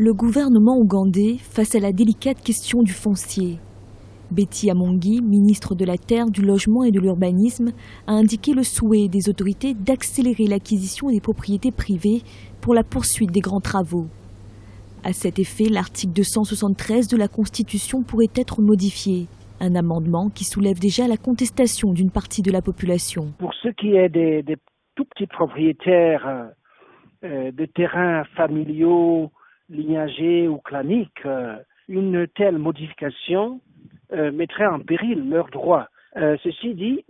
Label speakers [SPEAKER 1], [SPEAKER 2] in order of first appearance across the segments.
[SPEAKER 1] Le gouvernement ougandais face à la délicate question du foncier. Betty Amongi, ministre de la Terre, du Logement et de l'Urbanisme, a indiqué le souhait des autorités d'accélérer l'acquisition des propriétés privées pour la poursuite des grands travaux. À cet effet, l'article 273 de la Constitution pourrait être modifié. Un amendement qui soulève déjà la contestation d'une partie de la population.
[SPEAKER 2] Pour ce qui est des tout petits propriétaires de terrains familiaux, lignagés ou claniques, une telle modification mettrait en péril leurs droits. Ceci dit,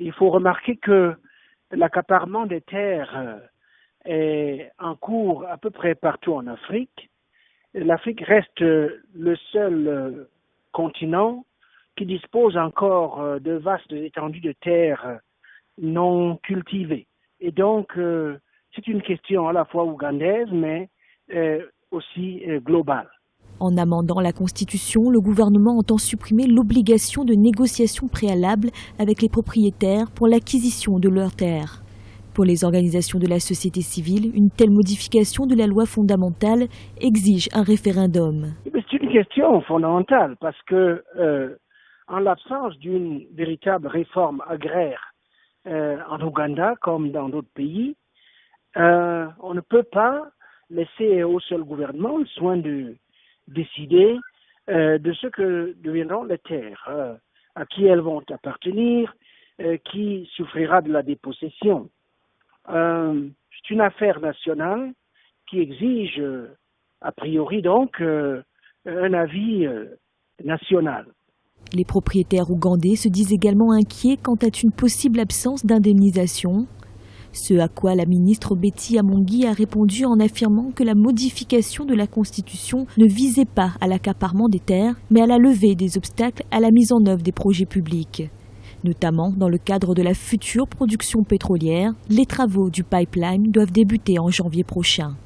[SPEAKER 2] il faut remarquer que l'accaparement des terres est en cours à peu près partout en Afrique. L'Afrique reste le seul continent qui dispose encore de vastes étendues de terres non cultivées. Et donc, c'est une question à la fois ougandaise, mais aussi globale.
[SPEAKER 1] En amendant la Constitution, le gouvernement entend supprimer l'obligation de négociation préalable avec les propriétaires pour l'acquisition de leurs terres. Pour les organisations de la société civile, une telle modification de la loi fondamentale exige un référendum.
[SPEAKER 2] C'est une question fondamentale parce que, en l'absence d'une véritable réforme agraire en Ouganda comme dans d'autres pays, on ne peut pas laisser au seul gouvernement le soin de décider de ce que deviendront les terres, à qui elles vont appartenir, qui souffrira de la dépossession. C'est une affaire nationale qui exige, a priori donc, un avis national.
[SPEAKER 1] Les propriétaires ougandais se disent également inquiets quant à une possible absence d'indemnisation. Ce à quoi la ministre Betty Amongi a répondu en affirmant que la modification de la Constitution ne visait pas à l'accaparement des terres, mais à la levée des obstacles à la mise en œuvre des projets publics. Notamment dans le cadre de la future production pétrolière, les travaux du pipeline doivent débuter en janvier prochain.